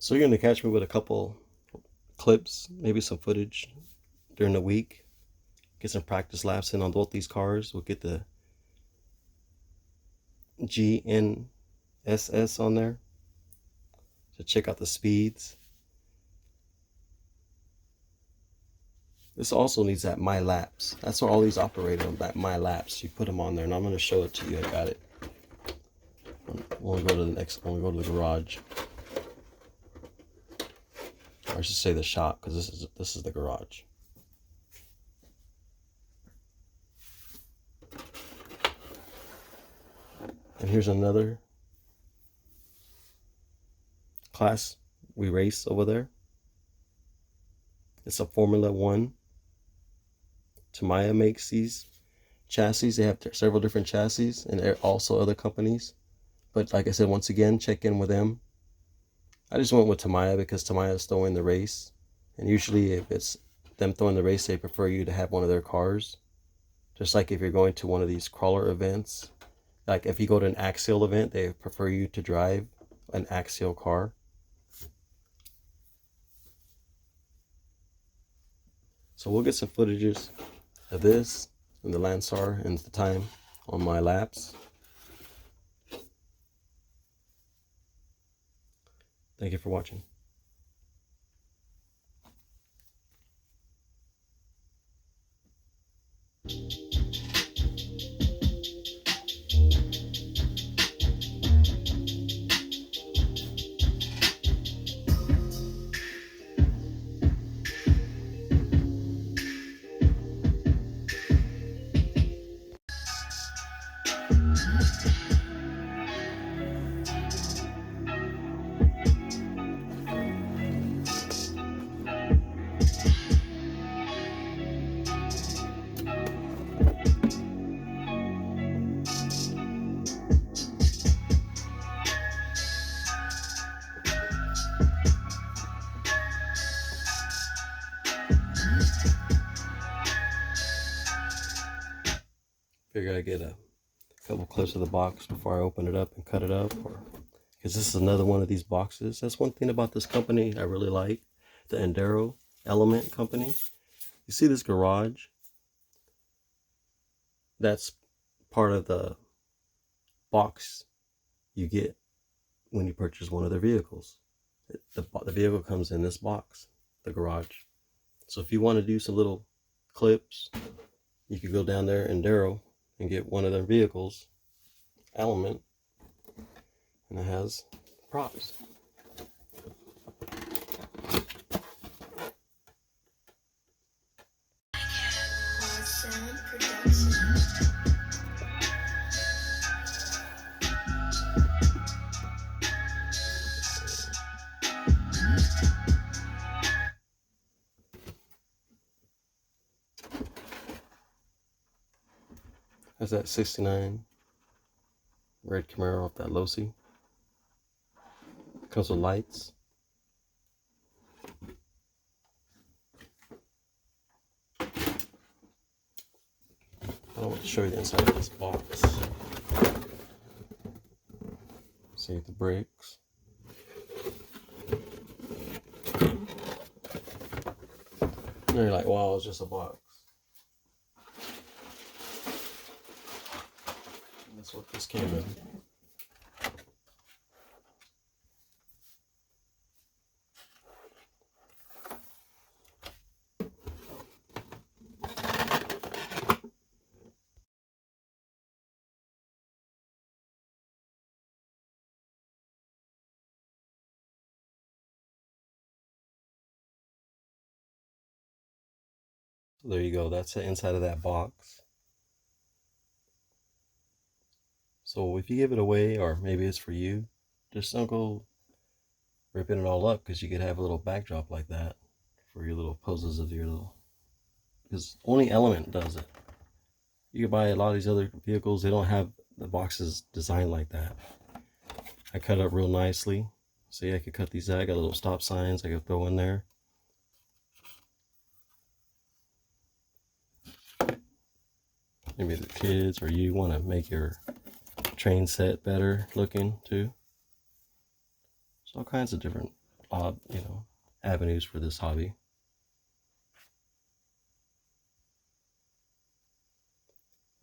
So you're going to catch me with a couple clips, maybe some footage during the week. Get some practice laps in on both these cars. We'll get the GNSS on there to check out the speeds. This also needs that My Laps. That's what all these operate on, that My Laps. You put them on there, and I'm going to show it to you. I got it. When we go to the next, when we go to the garage, or I should say the shop, because this is the garage. And here's another class we race over there. It's a Formula 1. Tamiya makes these chassis. They have several different chassis, and also other companies. But like I said, once again, check in with them. I just went with Tamiya because Tamiya is throwing the race. And usually if it's them throwing the race, they prefer you to have one of their cars. Just like if you're going to one of these crawler events. Like if you go to an axial event, they prefer you to drive an axial car. So we'll get some footages of this and the Landstar and the time on my laps. Thank you for watching. Figured I'd get a couple clips of the box before I open it up and cut it up, because this is another one of these boxes. That's one thing about this company I really like, the Enduro Element company. You see this garage? That's part of the box you get when you purchase one of their vehicles. The vehicle comes in this box, the garage. So if you want to do some little clips, you could go down there, Enduro, and get one of their vehicles, Element, and it has props. That's that 69 red Camaro off that Losi. Comes with lights. I want to show you the inside of this box. See the brakes. And you're like, wow, it's just a box. And that's what this came in. So there you go, that's the inside of that box. So if you give it away, or maybe it's for you, just don't go ripping it all up, because you could have a little backdrop like that for your little poses of your little, because only Element does it. You can buy a lot of these other vehicles, they don't have the boxes designed like that. I cut up real nicely. See, I could cut these out. I got little stop signs I could throw in there. Maybe the kids or you want to make your train set better looking too. There's all kinds of different avenues for this hobby.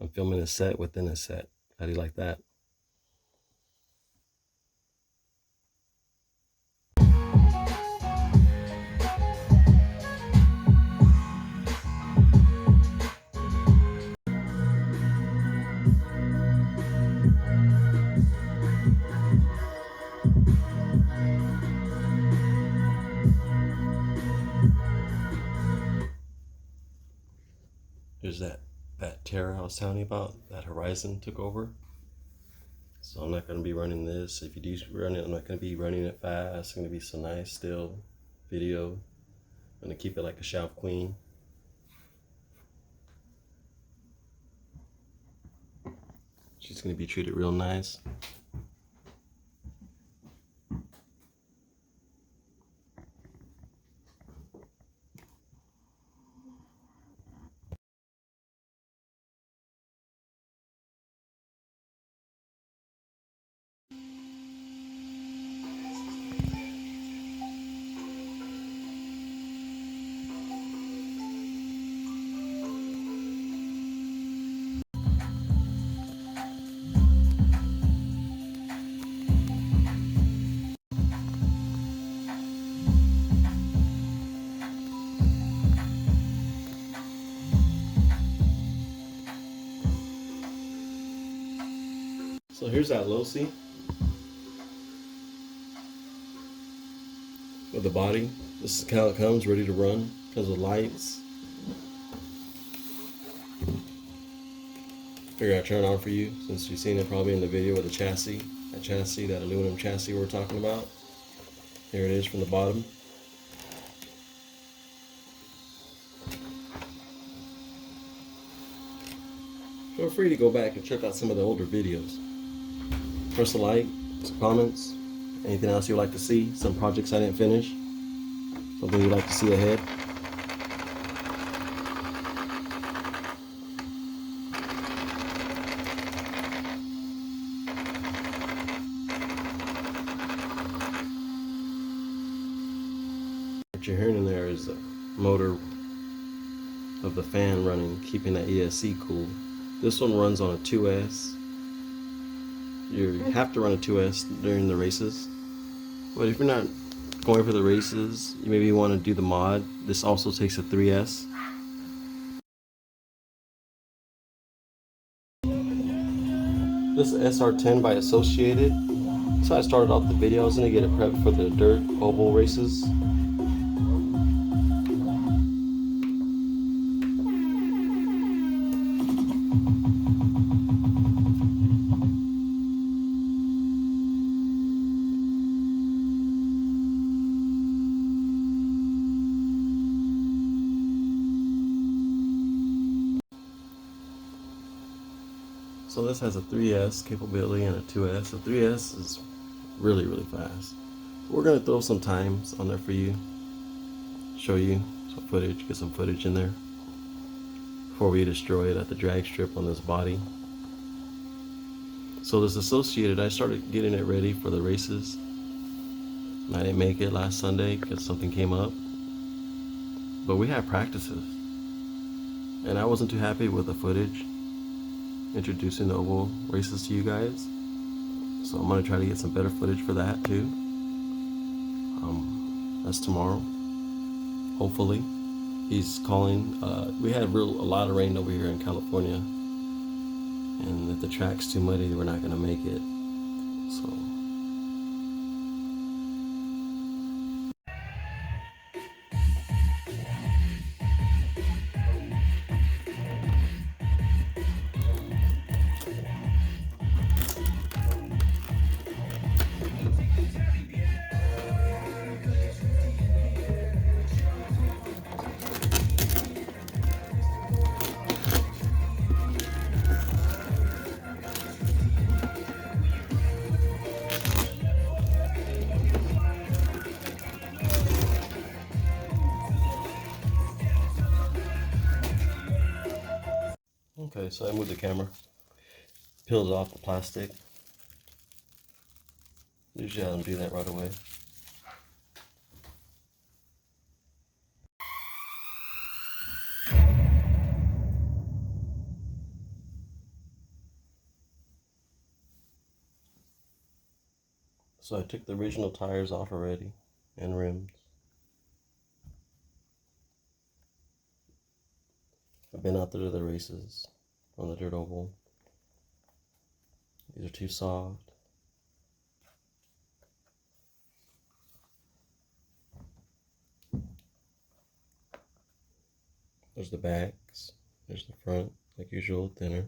I'm filming a set within a set. How do you like that? There's that terror I was telling you about. That horizon took over. So I'm not going to be running this. If you do run it, I'm not going to be running it fast. It's going to be some nice still video. I'm going to keep it like a shelf queen. She's going to be treated real nice. So here's that low-C with the body. This is how it comes, ready to run. Comes with lights. Figure I'd turn it on for you since you've seen it probably in the video with the chassis. That aluminum chassis we're talking about. Here it is from the bottom. Feel free to go back and check out some of the older videos. Press a like, some comments, anything else you'd like to see, some projects I didn't finish, something you'd like to see ahead. What you're hearing in there is the motor of the fan running, keeping that ESC cool. This one runs on a 2S. You have to run a 2S during the races, but if you're not going for the races, you maybe want to do the mod. This also takes a 3S. This is SR10 by Associated. So I started off the video. I was going to get it prepped for the dirt oval races. So this has a 3S capability and a 2S. The 3S is really, really fast. We're gonna throw some times on there for you. Show you some footage, get some footage in there before we destroy it at the drag strip on this body. So this Associated, I started getting it ready for the races. I didn't make it last Sunday because something came up. But we had practices. And I wasn't too happy with the footage introducing the oval races to you guys, so I'm gonna try to get some better footage for that too. That's tomorrow, hopefully. He's calling. We had a lot of rain over here in California, and if the track's too muddy, we're not gonna make it. So okay, so I moved the camera, peeled off the plastic. Usually I don't do that right away. So I took the original tires off already and rims. I've been out there to the races on the dirt oval. These are too soft. There's the backs. There's the front, like usual, thinner.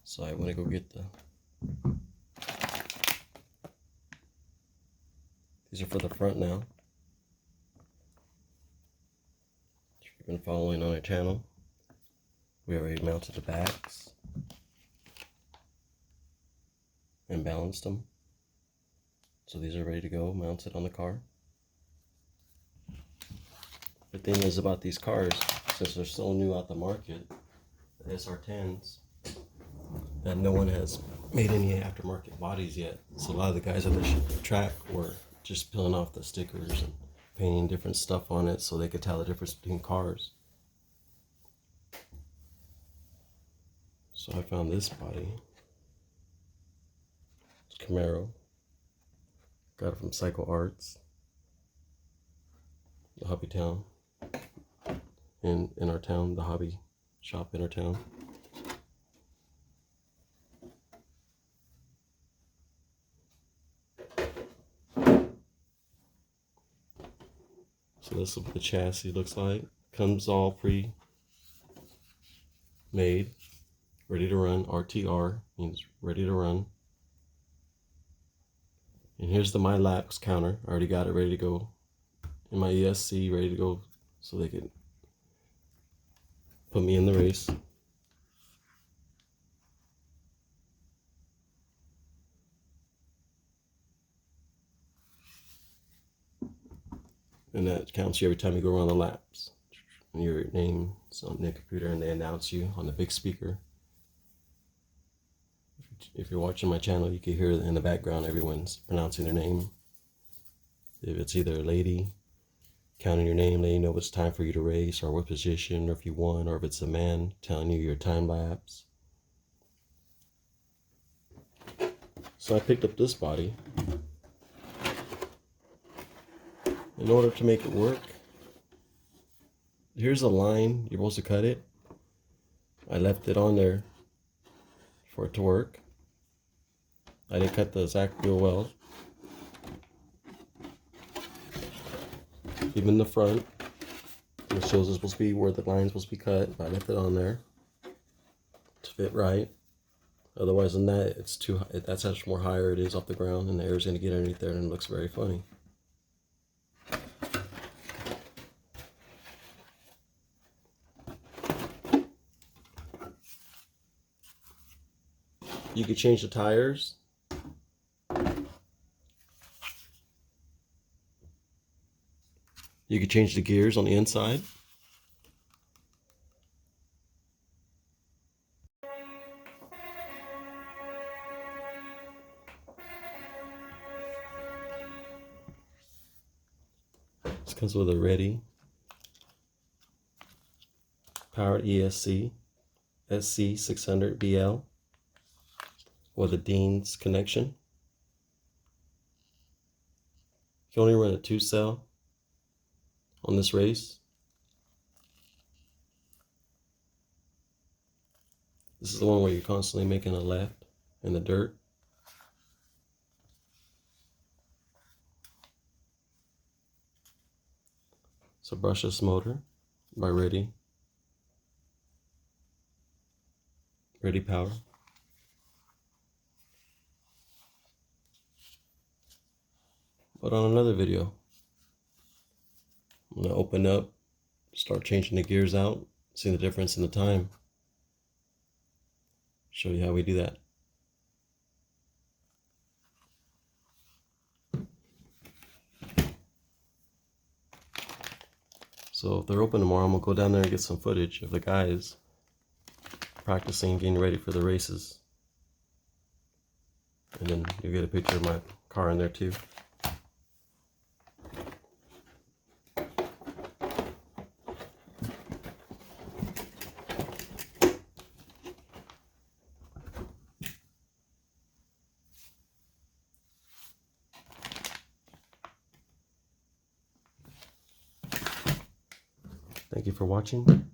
So I want to go get the... These are for the front now. If you've been following on our channel, we already mounted the backs and balanced them. So these are ready to go, mounted on the car. The thing is about these cars, since they're so new out the market, the SR10s, that no one has made any aftermarket bodies yet. So a lot of the guys at the track were just peeling off the stickers and painting different stuff on it so they could tell the difference between cars. So I found this body. It's Camaro. Got it from Psycho Arts, the hobby town. In our town, the hobby shop in our town. So this is what the chassis looks like. Comes all pre-made, ready to run. RTR means ready to run. And here's the My Laps counter. I already got it ready to go. In my ESC, ready to go so they could put me in the race. And that counts you every time you go around the laps. Your name is on the computer and they announce you on the big speaker. If you're watching my channel, you can hear in the background everyone's pronouncing their name. If it's either a lady counting your name, letting you know it's time for you to race, or what position, or if you won, or if it's a man telling you your time lapse. So I picked up this body. In order to make it work, here's a line, you're supposed to cut it. I left it on there for it to work. I didn't cut the exact real well. Even the front, it shows it's supposed to be where the line's supposed to be cut, but I left it on there to fit right. Otherwise than that, it's too high. That's how much more higher it is off the ground, and the air is going to get underneath there and it looks very funny. You could change the tires. You could change the gears on the inside. This comes with a ready powered ESC SC600BL with a Dean's connection. You can only run a 2-cell on this race. This is the one where you're constantly making a left in the dirt. It's a brushless motor by Ready Power. But on another video, I'm gonna open up, start changing the gears out, see the difference in the time. Show you how we do that. So if they're open tomorrow, I'm gonna go down there and get some footage of the guys practicing, getting ready for the races. And then you'll get a picture of my car in there too. Thank you for watching.